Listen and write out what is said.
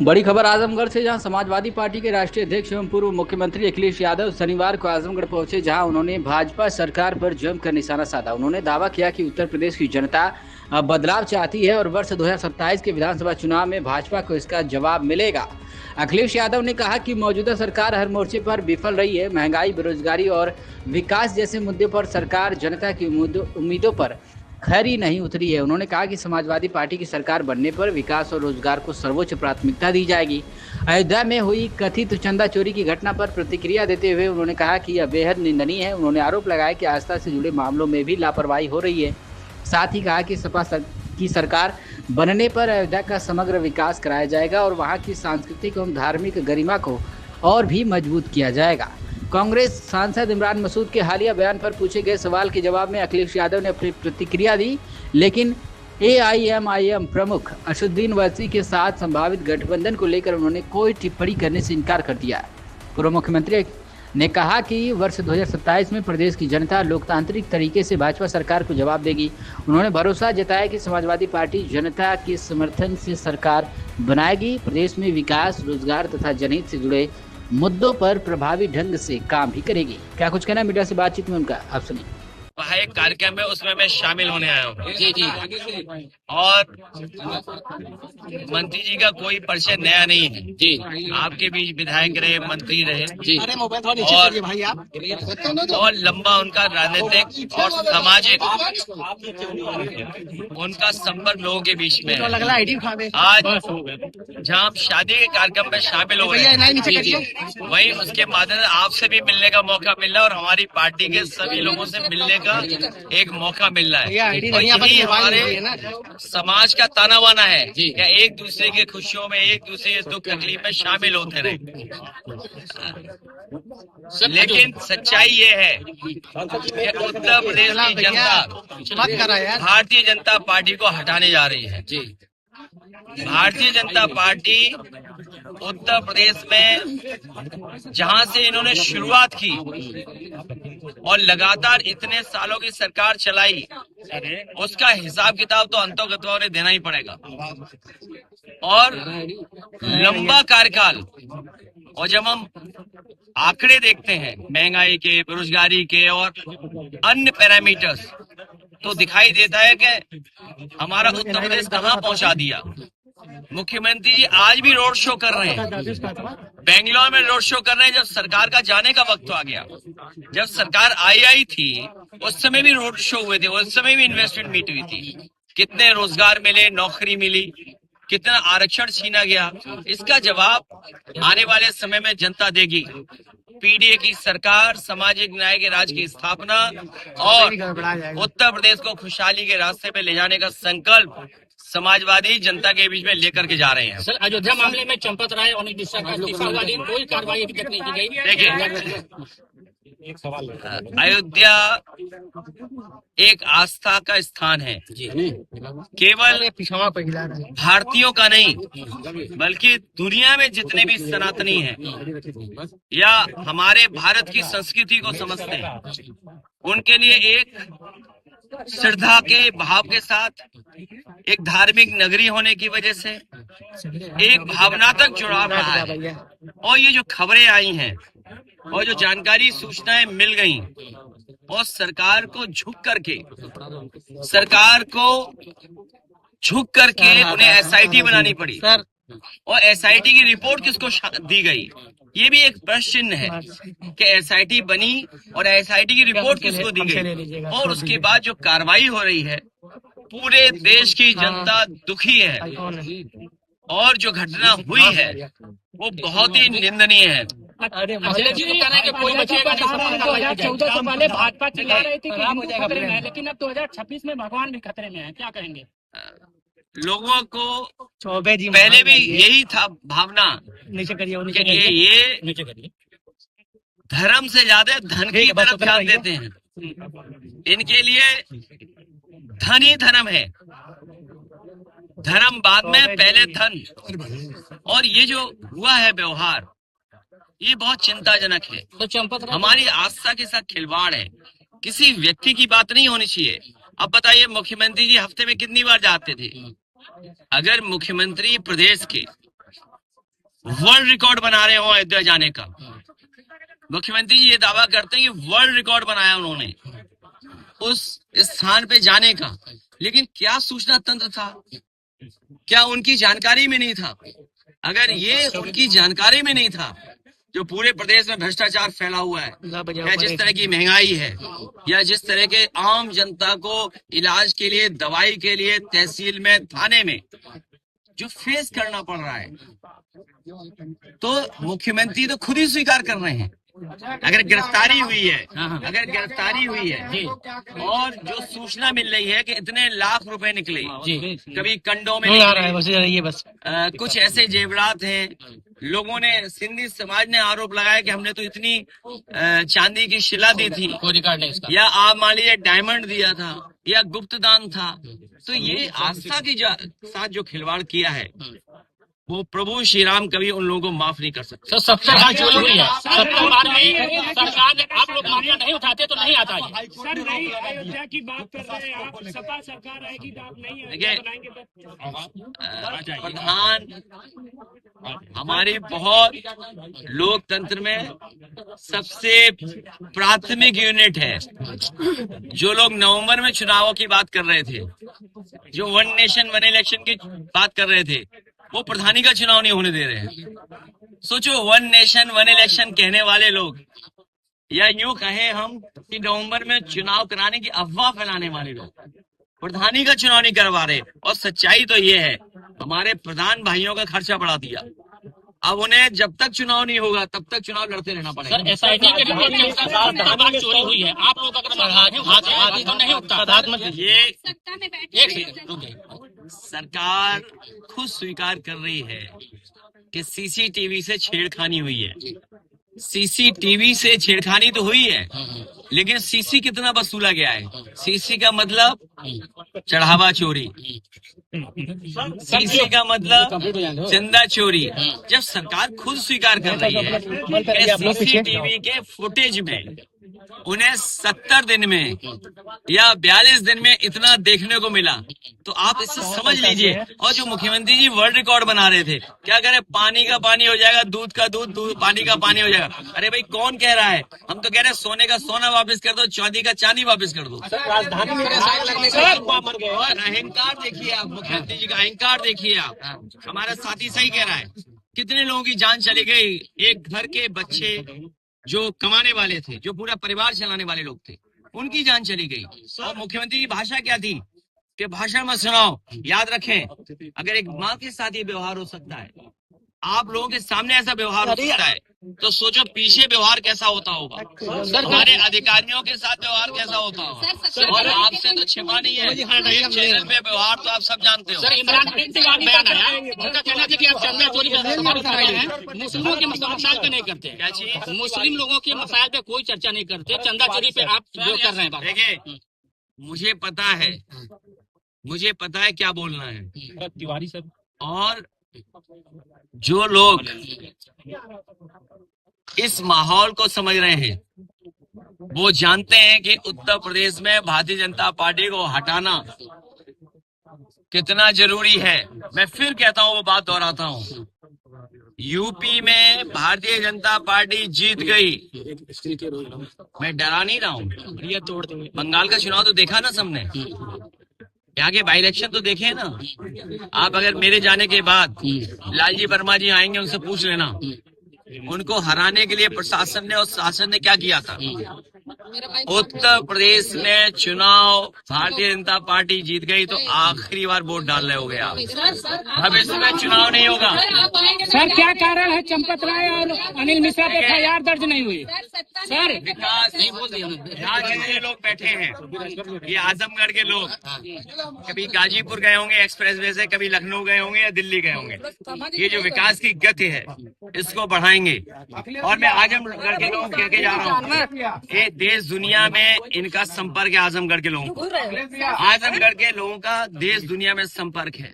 बड़ी खबर आजमगढ़ से, जहां समाजवादी पार्टी के राष्ट्रीय अध्यक्ष एवं पूर्व मुख्यमंत्री अखिलेश यादव शनिवार को आजमगढ़ पहुंचे, जहां उन्होंने भाजपा सरकार पर जमकर निशाना साधा। उन्होंने दावा किया कि उत्तर प्रदेश की जनता बदलाव चाहती है और वर्ष 2027 के विधानसभा चुनाव में भाजपा को इसका जवाब मिलेगा। अखिलेश यादव ने कहा कि मौजूदा सरकार हर मोर्चे पर विफल रही है। महंगाई, बेरोजगारी और विकास जैसे मुद्दों पर सरकार जनता की उम्मीदों पर खरी नहीं उतरी है। उन्होंने कहा कि समाजवादी पार्टी की सरकार बनने पर विकास और रोजगार को सर्वोच्च प्राथमिकता दी जाएगी। अयोध्या में हुई कथित चंदा चोरी की घटना पर प्रतिक्रिया देते हुए उन्होंने कहा कि यह बेहद निंदनीय है। उन्होंने आरोप लगाया कि आस्था से जुड़े मामलों में भी लापरवाही हो रही है। साथ ही कहा कि सपा की सरकार बनने पर अयोध्या का समग्र विकास कराया जाएगा और वहाँ की सांस्कृतिक एवं धार्मिक गरिमा को और भी मजबूत किया जाएगा। कांग्रेस सांसद इमरान मसूद के हालिया बयान पर पूछे गए सवाल के जवाब में अखिलेश यादव ने अपनी प्रतिक्रिया दी, लेकिन एआईएमआईएम प्रमुख असदुद्दीन ओवैसी के साथ संभावित गठबंधन को लेकर उन्होंने कोई टिप्पणी करने से इनकार कर दिया। पूर्व मुख्यमंत्री ने कहा कि वर्ष 2027 में प्रदेश की जनता लोकतांत्रिक तरीके से भाजपा सरकार को जवाब देगी। उन्होंने भरोसा जताया कि समाजवादी पार्टी जनता के समर्थन से सरकार बनाएगी। प्रदेश में विकास, रोजगार तथा जनहित से जुड़े मुद्दों पर प्रभावी ढंग से काम भी करेगी। क्या कुछ कहना मीडिया से बातचीत में उनका, आप सुनिए। वहाँ एक कार्यक्रम है, उसमें मैं शामिल होने आया हूँ। जी जी। और मंत्री जी का कोई परिचय नया नहीं है जी। आपके बीच विधायक रहे, मंत्री रहे जी। और लंबा उनका राजनीतिक और सामाजिक उनका संपर्क लोगों के बीच में है। आज जहाँ आप शादी के कार्यक्रम में शामिल हो रहे हैं, वही उसके माध्यम से आपसे भी मिलने का मौका मिल रहा है और हमारी पार्टी के सभी लोगों से मिलने का एक मौका मिल रहा है। और यही हमारे समाज का ताना बाना है कि एक दूसरे के खुशियों में, एक दूसरे के दुख तकलीफ में शामिल होते रहे। लेकिन सच्चाई ये है कि उत्तर प्रदेश की जनता भारतीय जनता पार्टी को हटाने जा रही है। भारतीय जनता पार्टी उत्तर प्रदेश में जहां से इन्होंने शुरुआत की और लगातार इतने सालों की सरकार चलाई, उसका हिसाब किताब तो अंतोगत्वा उन्हें देना ही पड़ेगा। और लंबा कार्यकाल, और जब हम आंकड़े देखते हैं महंगाई के, बेरोजगारी के और अन्य पैरामीटर्स, तो दिखाई देता है कि हमारा उत्तर प्रदेश कहां पहुंचा दिया। मुख्यमंत्री जी आज भी रोड शो कर रहे हैं, बेंगलोर में रोड शो कर रहे हैं। जब सरकार का जाने का वक्त आ गया, जब सरकार आई थी, उस समय भी रोड शो हुए थे, उस समय भी इन्वेस्टमेंट मीट हुई थी। कितने रोजगार मिले, नौकरी मिली, कितना आरक्षण छीना गया, इसका जवाब आने वाले समय में जनता देगी। पीडीए की सरकार, सामाजिक न्याय के राज की स्थापना और उत्तर प्रदेश को खुशहाली के रास्ते पे ले जाने का संकल्प समाजवादी जनता के बीच में लेकर के जा रहे हैं। सर, अयोध्या मामले में चंपत राय और नीतीश का इस्तीफा हुआ, लेकिन कोई कार्रवाई अभी तक नहीं की गई। देखिए, एक सवाल, अयोध्या एक आस्था का स्थान है, केवल भारतीयों का नहीं बल्कि दुनिया में जितने भी सनातनी हैं या हमारे भारत की संस्कृति को समझते हैं, उनके लिए एक श्रद्धा के भाव के साथ, एक धार्मिक नगरी होने की वजह से एक भावनात्मक जुड़ाव रहा है। और ये जो खबरें आई हैं और जो जानकारी, सूचनाएं मिल गई, और सरकार को झुक करके उन्हें एसआईटी बनानी पड़ी। और एसआईटी की रिपोर्ट किसको दी गई, ये भी एक प्रश्न चिन्ह है कि एसआईटी बनी और एसआईटी की रिपोर्ट किसको दी गई। और उसके बाद जो कार्रवाई हो रही है, पूरे देश की जनता दुखी है और जो घटना हुई है वो बहुत ही निंदनीय है। 2014 से पहले भाजपा चिल्ला रही थी कि हिंदू खतरे में है, लेकिन अब 2026 में भगवान भी खतरे में है, क्या कहेंगे? लोगों को पहले भी यही था भावना कि ये धर्म से ज्यादा धन की तरफ ध्यान देते हैं। इनके लिए धन ही धर्म है, धर्म बाद में, पहले धन। और ये जो हुआ है व्यवहार, ये बहुत चिंताजनक है। तो हमारी आस्था के साथ खिलवाड़ है। किसी व्यक्ति की बात नहीं होनी चाहिए। अब बताइए, मुख्यमंत्री जी हफ्ते में कितनी बार जाते थे? अगर मुख्यमंत्री प्रदेश के वर्ल्ड रिकॉर्ड बना रहे हो अयोध्या जाने का। मुख्यमंत्री जी ये दावा करते हैं कि वर्ल्ड रिकॉर्ड बनाया उन्होंने उस स्थान पे जाने का, लेकिन क्या सूचना तंत्र था? क्या उनकी जानकारी में नहीं था? अगर ये उनकी जानकारी में नहीं था, जो पूरे प्रदेश में भ्रष्टाचार फैला हुआ है, या जिस तरह की महंगाई है, या जिस तरह के आम जनता को इलाज के लिए, दवाई के लिए तहसील में, थाने में जो फेस करना पड़ रहा है, तो मुख्यमंत्री तो खुद ही स्वीकार कर रहे हैं अगर गिरफ्तारी हुई है, और जो सूचना मिल रही है कि इतने लाख रुपए निकले, कभी कंडों में कुछ ऐसे जेवरात हैं। लोगों ने, सिंधी समाज ने आरोप लगाया कि हमने तो इतनी चांदी की शिला दी थी, या आप मान लीजिए डायमंड दिया था, या गुप्त दान था। तो ये आस्था के साथ जो खिलवाड़ किया है, वो प्रभु श्री राम कभी उन लोगों को माफ नहीं कर सकते। तो सबसे बड़ी चोरी हुई है। सबके बारे में सरकार, आप लोग मामला नहीं उठाते तो नहीं आता है। सर नहीं, अयोध्या की बात कर रहे हैं आप, सपा सरकार आएगी तो आप नहीं बनाएंगे तो प्रधान हमारी बहुत लोकतंत्र में सबसे प्राथमिक यूनिट है। जो लोग नवंबर में चुनावों की बात कर रहे थे, जो वन नेशन वन इलेक्शन की बात कर रहे थे, वो प्रधानी का चुनाव नहीं होने दे रहे हैं। सोचो, वन नेशन वन इलेक्शन कहने वाले लोग, या यूं कहे हम कि नवंबर में चुनाव कराने की अफवाह फैलाने वाले लोग प्रधानी का चुनाव नहीं करवा रहे। और सच्चाई तो ये है, हमारे प्रधान भाइयों का खर्चा बढ़ा दिया। अब उन्हें जब तक चुनाव नहीं होगा तब तक चुनाव लड़ते रहना पड़ेगा। सर, SIT के रिपोर्ट के अनुसार चोरी हुई है। आप लोग अगर तो नहीं उठता। ये एक सरकार खुद स्वीकार कर रही है कि सीसीटीवी से छेड़खानी हुई है। सीसीटीवी से छेड़खानी तो हुई है, लेकिन सीसी कितना वसूला गया है? सीसी का मतलब चढ़ावा चोरी, सीसी का मतलब चंदा चोरी। जब सरकार खुद स्वीकार कर रही है कि सीसीटीवी के फुटेज में उन्हें 70 दिन में या 42 दिन में इतना देखने को मिला, तो आप इससे समझ लीजिए। और जो मुख्यमंत्री जी वर्ल्ड रिकॉर्ड बना रहे थे, क्या कह रहे, पानी का पानी हो जाएगा, दूध का दूध, पानी का पानी हो जाएगा। अरे भाई, कौन कह रहा है? हम तो कह रहे हैं सोने का सोना वापस कर दो, चांदी का चांदी वापस कर दो। और अहंकार देखिए आप, मुख्यमंत्री जी का अहंकार देखिए आप। हमारा साथी सही कह रहा है, कितने लोगों की जान चली गई। एक घर के बच्चे जो कमाने वाले थे, जो पूरा परिवार चलाने वाले लोग थे, उनकी जान चली गई। और मुख्यमंत्री की भाषा क्या थी कि भाषण मत सुनाओ। याद रखें, अगर एक माँ के साथ ये व्यवहार हो सकता है, आप लोगों के सामने ऐसा व्यवहार हो सकता है, तो सोचो पीछे व्यवहार कैसा होता होगा, हमारे अधिकारियों के साथ व्यवहार कैसा होता होगा। और आपसे तो छिपा नहीं है, एक चैनल पे व्यवहार तो आप सब जानते हो। सर, इमरान खान से बयान आया, उनका कहना था कि आप चंदा चोरी पर सवाल उठा रहे हैं, मुस्लिमों के मसाइल पे नहीं करते। क्या चीज? मुस्लिम लोगों के मसाइल पे कोई चर्चा नहीं करते, चंदा चोरी पे आप जो कर रहे हैं। देखिए, मुझे पता है क्या बोलना है। तिवारी सर, और जो लोग इस माहौल को समझ रहे हैं, वो जानते हैं कि उत्तर प्रदेश में भारतीय जनता पार्टी को हटाना कितना जरूरी है। मैं फिर कहता हूँ, वो बात दोहराता हूँ, यूपी में भारतीय जनता पार्टी जीत गई। मैं डरा नहीं रहा हूँ। बंगाल का चुनाव तो देखा ना सबने, यहाँ के बाई इलेक्शन तो देखे ना आप। अगर मेरे जाने के बाद लालजी वर्मा जी आएंगे, उनसे पूछ लेना उनको हराने के लिए प्रशासन ने और शासन ने क्या किया था। उत्तर प्रदेश में चुनाव भारतीय जनता पार्टी जीत गई, तो आखिरी बार वोट डाल रहे हो गए आप। भविष्य में चुनाव नहीं होगा। सर, क्या कारण है चंपत राय और अनिल मिश्रा पे FIR दर्ज नहीं हुई? सर, विकास नहीं बोल दिया। यहाँ जितने लोग बैठे हैं, ये आजमगढ़ के लोग कभी गाजीपुर गए होंगे एक्सप्रेस वे से, कभी लखनऊ गए होंगे या दिल्ली गए होंगे। ये जो विकास की गति है, इसको बढ़ाएंगे। और मैं आजमगढ़ के लोग कह के जा रहा हूँ, देश दुनिया में इनका संपर्क है। आजमगढ़ के लोगों का देश दुनिया में संपर्क है।